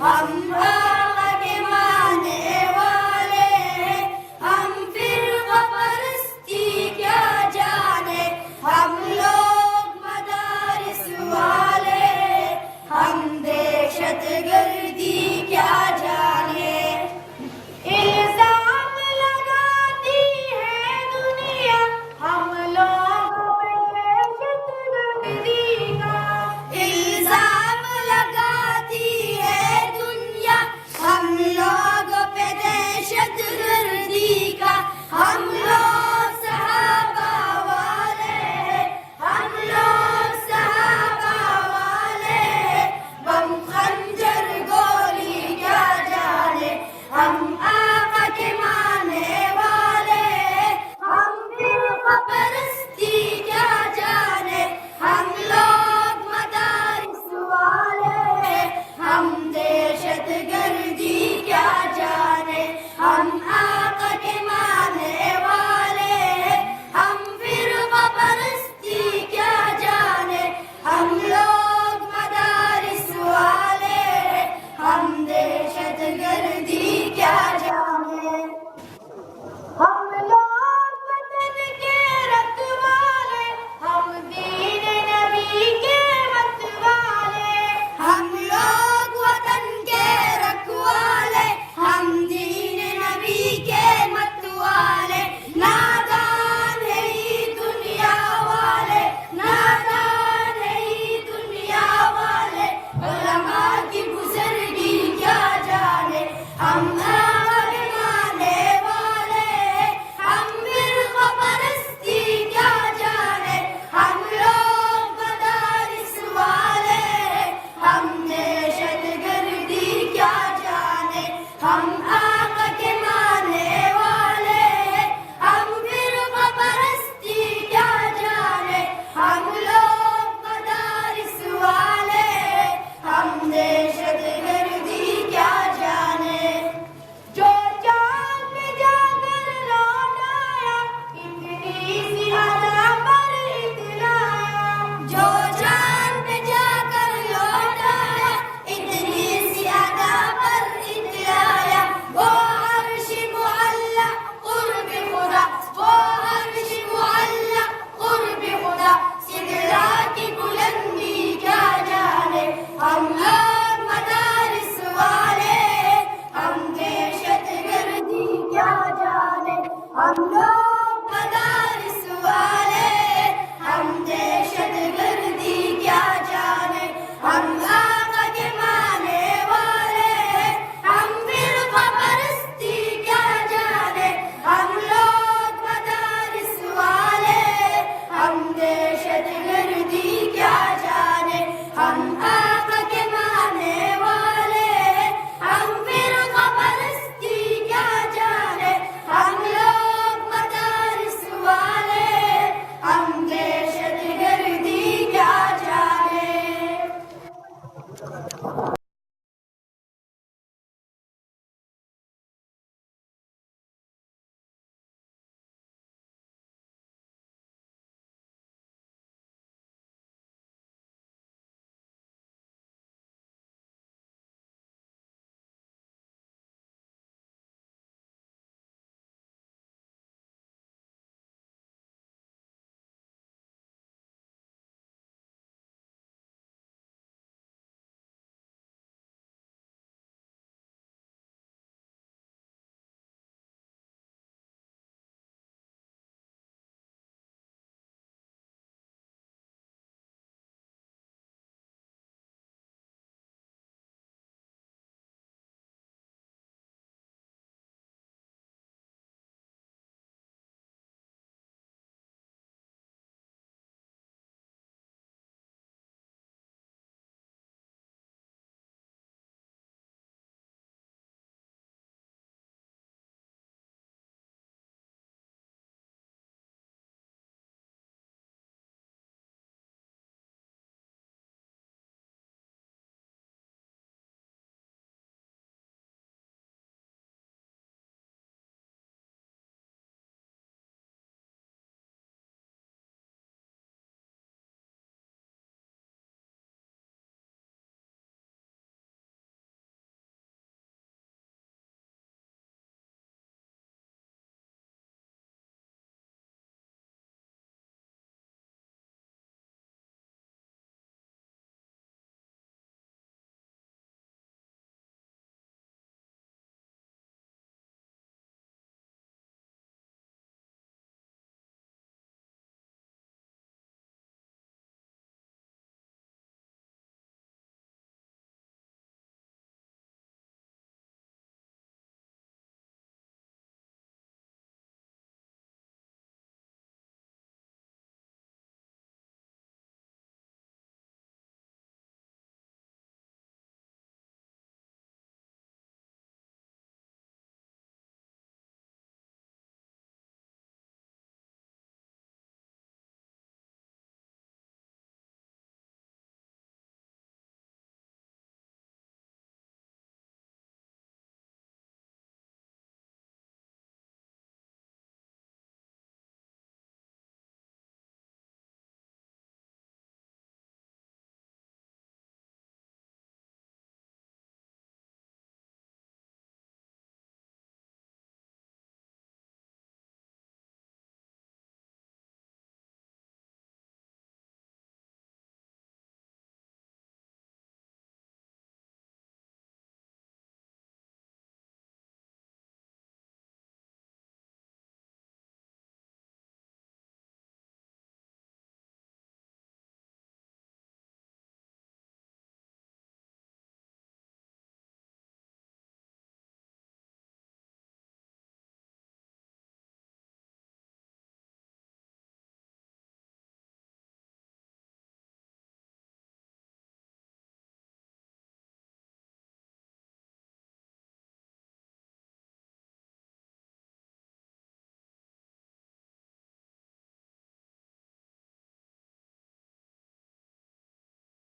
हम आका के मानने वाले हैं, हम फिरका परस्ती क्या जाने, हम लोग मदारिस वाले हैं, हम दहशतगर्दी क्या जाने। इल्जाम लगाती है दुनिया हम लोगों पे दहशतगर्दी का, इल्जाम लगाती है दुनिया हम लोगों पे दहशतगर्दी का। हम लोग सहाबा वाले हैं, हम लोग सहाबा वाले हैं, बम खंजर गोली क्या जाने, हम आका के मानने वाले हैं, हम फिरका परस्ती क्या जाने, हम लोग मदारिस वाले हैं, हम दहशतगर्दी क्या जाने। हम आका के मानने वाले हैं, हम फिरका परस्ती क्या जाने, हम लोग मदारिस वाले हैं, हम दहशतगर्दी क्या जाने। हम लोग वतन के रखवाले, हम दीन नबी के मतवाले, हम लोग वतन के रखवाले, हम दीन नबी के मतवाले। नादान है ये दुनिया वाले, नादान है ये दुनिया वाले, उलमा की बुजुर्गी क्या जाने। हम आका के मानने वाले हैं, हम फिरका परस्ती क्या जाने, हम लोग मदारिस वाले हैं, हम दहशतगर्दी क्या जाने। हम आका के मानने वाले हैं, हम फिरका परस्ती क्या जाने, हम लोग मदारिस वाले हैं, हम दहशतगर्दी क्या जाने। जो चांद पे जाकर लौट आया, इतनी सी अदा पर इतलाया, जो चांद पे जाकर लौट आया, इतनी सी अदा पर इतलाया। वो अर्श मुअल्ला कुर्ब खुदा, वो अर्श मुअल्ला कुर्ब खुदा, सिदरा की बुलंदी क्या जाने। हम लोग मदारिस वाले हैं, हम दहशतगर्दी क्या जाने, हम लोग